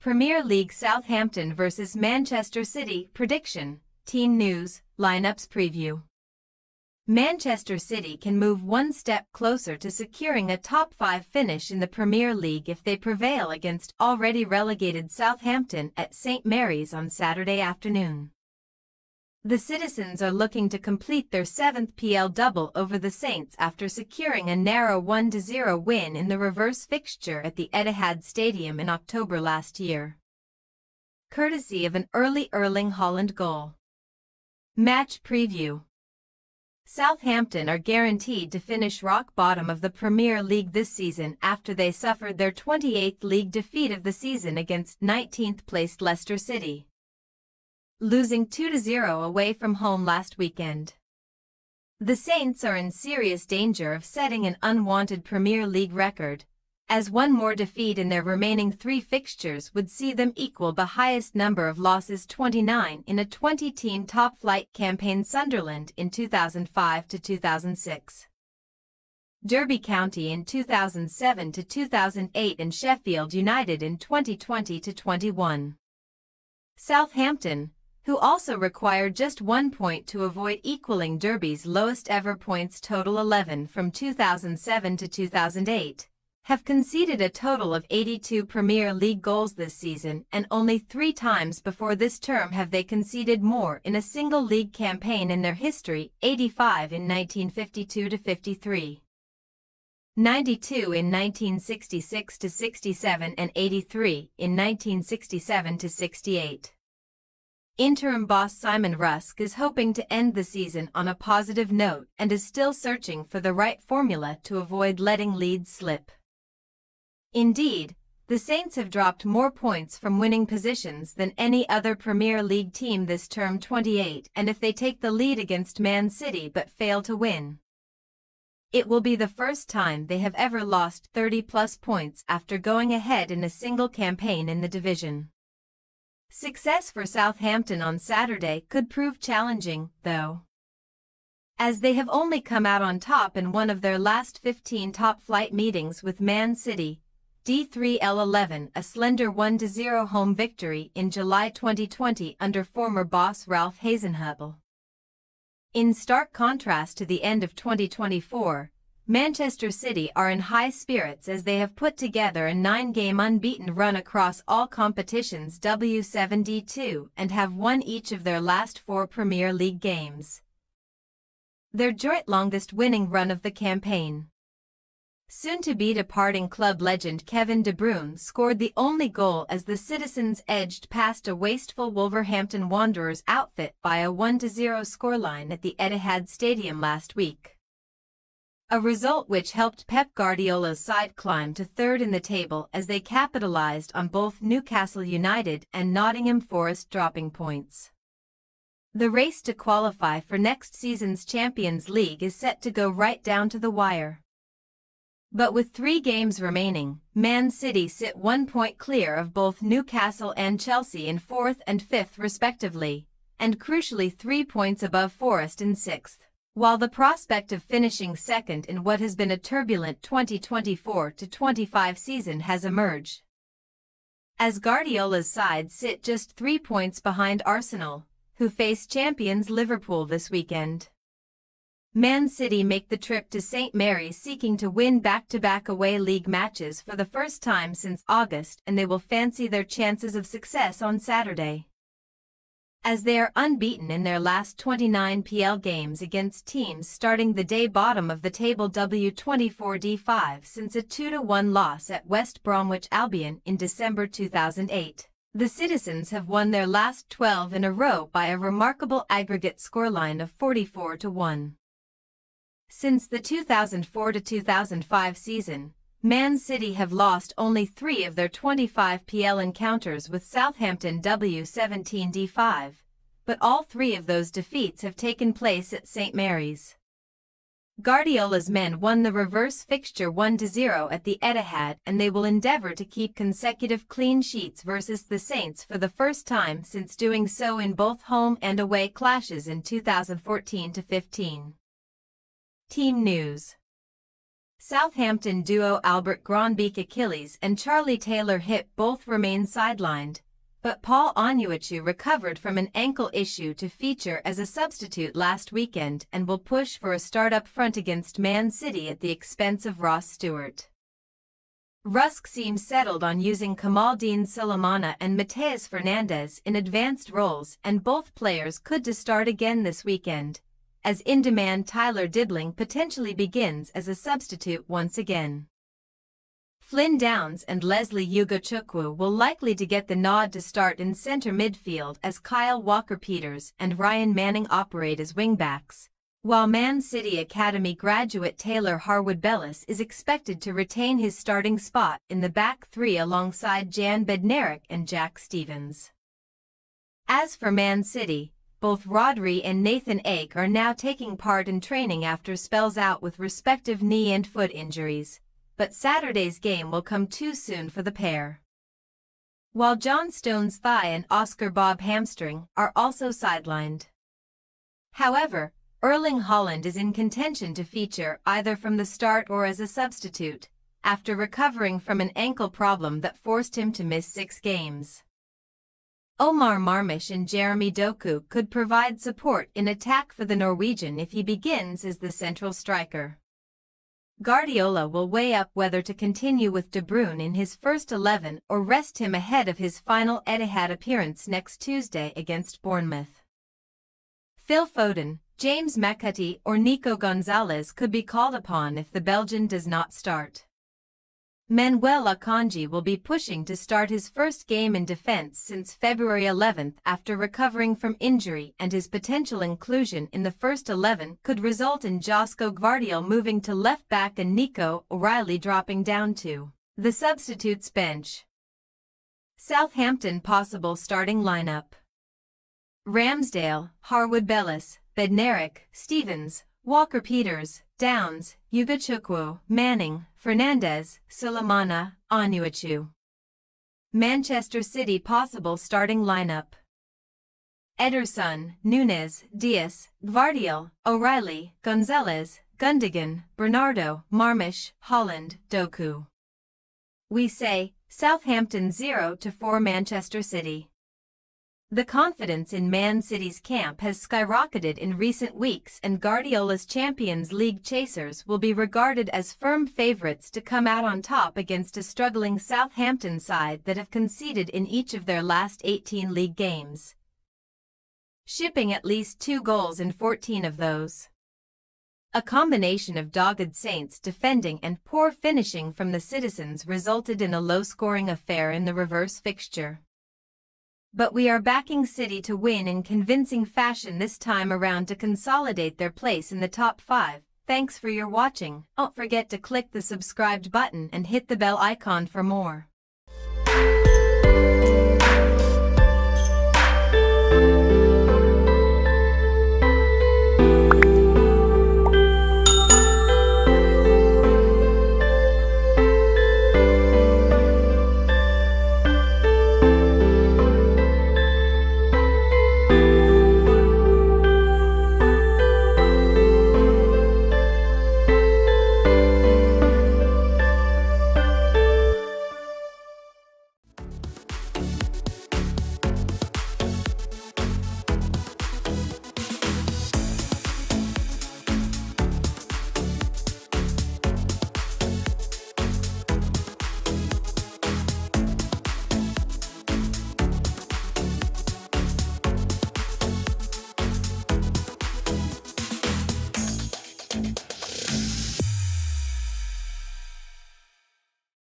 Premier League Southampton vs Manchester City prediction, team news, lineups preview. Manchester City can move one step closer to securing a top 5 finish in the Premier League if they prevail against already relegated Southampton at St Mary's on Saturday afternoon. The citizens are looking to complete their 7th PL double over the Saints after securing a narrow 1-0 win in the reverse fixture at the Etihad Stadium in October last year, courtesy of an early Erling Haaland goal. Match preview. Southampton are guaranteed to finish rock bottom of the Premier League this season after they suffered their 28th league defeat of the season against 19th-placed Leicester City, losing 2-0 away from home last weekend. The Saints are in serious danger of setting an unwanted Premier League record, as one more defeat in their remaining 3 fixtures would see them equal the highest number of losses, 29, in a 20-team top-flight campaign, Sunderland in 2005-2006, Derby County in 2007-2008 and Sheffield United in 2020-21. Southampton, who also required just 1 point to avoid equaling Derby's lowest ever points total 11 from 2007-2008, have conceded a total of 82 Premier League goals this season, and only 3 times before this term have they conceded more in a single league campaign in their history: 85 in 1952-53, 92 in 1966-67 and 83 in 1967-68. Interim boss Simon Rusk is hoping to end the season on a positive note and is still searching for the right formula to avoid letting leads slip. Indeed, the Saints have dropped more points from winning positions than any other Premier League team this term, 28, and if they take the lead against Man City but fail to win, it will be the first time they have ever lost 30-plus points after going ahead in a single campaign in the division. Success for Southampton on Saturday could prove challenging, though, as they have only come out on top in one of their last 15 top-flight meetings with Man City, D3L11, a slender 1-0 home victory in July 2020 under former boss Ralph Hasenhüttl. In stark contrast to the end of 2024, Manchester City are in high spirits as they have put together a 9-game unbeaten run across all competitions W7D2 and have won each of their last 4 Premier League games, their joint longest winning run of the campaign. Soon-to-be departing club legend Kevin De Bruyne scored the only goal as the citizens edged past a wasteful Wolverhampton Wanderers outfit by a 1-0 scoreline at the Etihad Stadium last week, a result which helped Pep Guardiola's side climb to 3rd in the table as they capitalised on both Newcastle United and Nottingham Forest dropping points. The race to qualify for next season's Champions League is set to go right down to the wire. But with 3 games remaining, Man City sit 1 point clear of both Newcastle and Chelsea in 4th and 5th respectively, and crucially 3 points above Forest in 6th. While the prospect of finishing 2nd in what has been a turbulent 2024-25 season has emerged, as Guardiola's side sit just 3 points behind Arsenal, who face champions Liverpool this weekend. Man City make the trip to St Mary's seeking to win back-to-back away league matches for the first time since August, and they will fancy their chances of success on Saturday, as they are unbeaten in their last 29 PL games against teams starting the day bottom of the table W24D5 since a 2-1 loss at West Bromwich Albion in December 2008. The citizens have won their last 12 in a row by a remarkable aggregate scoreline of 44-1. Since the 2004-2005 season, Man City have lost only 3 of their 25 PL encounters with Southampton W17D5, but all 3 of those defeats have taken place at St Mary's. Guardiola's men won the reverse fixture 1-0 at the Etihad, and they will endeavour to keep consecutive clean sheets versus the Saints for the first time since doing so in both home and away clashes in 2014-15. Team news. Southampton duo Albert Grandbeek Achilles and Charlie Taylor hip both remain sidelined, but Paul Onuachu recovered from an ankle issue to feature as a substitute last weekend and will push for a start up front against Man City at the expense of Ross Stewart. Rusk seems settled on using Kamaldeen Sulemana and Mateus Fernandes in advanced roles, and both players could to start again this weekend, as in-demand Tyler Dibling potentially begins as a substitute once again. Flynn Downs and Leslie Ugochukwu will likely to get the nod to start in centre midfield as Kyle Walker-Peters and Ryan Manning operate as wingbacks, while Man City Academy graduate Taylor Harwood-Bellis is expected to retain his starting spot in the back three alongside Jan Bednarek and Jack Stevens. As for Man City, both Rodri and Nathan Ake are now taking part in training after spells out with respective knee and foot injuries, but Saturday's game will come too soon for the pair. While John Stones' thigh and Oscar Bob hamstring are also sidelined. However, Erling Haaland is in contention to feature either from the start or as a substitute, after recovering from an ankle problem that forced him to miss 6 games. Omar Marmish and Jeremy Doku could provide support in attack for the Norwegian if he begins as the central striker. Guardiola will weigh up whether to continue with De Bruyne in his first 11 or rest him ahead of his final Etihad appearance next Tuesday against Bournemouth. Phil Foden, James McAtee or Nico Gonzalez could be called upon if the Belgian does not start. Manuel Akanji will be pushing to start his first game in defense since February 11 after recovering from injury, and his potential inclusion in the first 11 could result in Josko Gvardiol moving to left back and Nico O'Reilly dropping down to the substitutes bench. Southampton possible starting lineup: Ramsdale, Harwood-Bellis, Bednarek, Stevens, Walker-Peters, Downs, Ugochukwu, Manning, Fernandes, Sulemana, Onuachu. Manchester City possible starting lineup: Ederson, Nunes, Diaz, Gvardiol, O'Reilly, Gonzalez, Gundogan, Bernardo, Marmish, Haaland, Doku. We say, Southampton 0-4 Manchester City. The confidence in Man City's camp has skyrocketed in recent weeks, and Guardiola's Champions League chasers will be regarded as firm favourites to come out on top against a struggling Southampton side that have conceded in each of their last 18 league games, shipping at least 2 goals in 14 of those. A combination of dogged Saints defending and poor finishing from the citizens resulted in a low-scoring affair in the reverse fixture. But we are backing City to win in convincing fashion this time around to consolidate their place in the top 5. Thanks for your watching. Don't forget to click the subscribed button and hit the bell icon for more.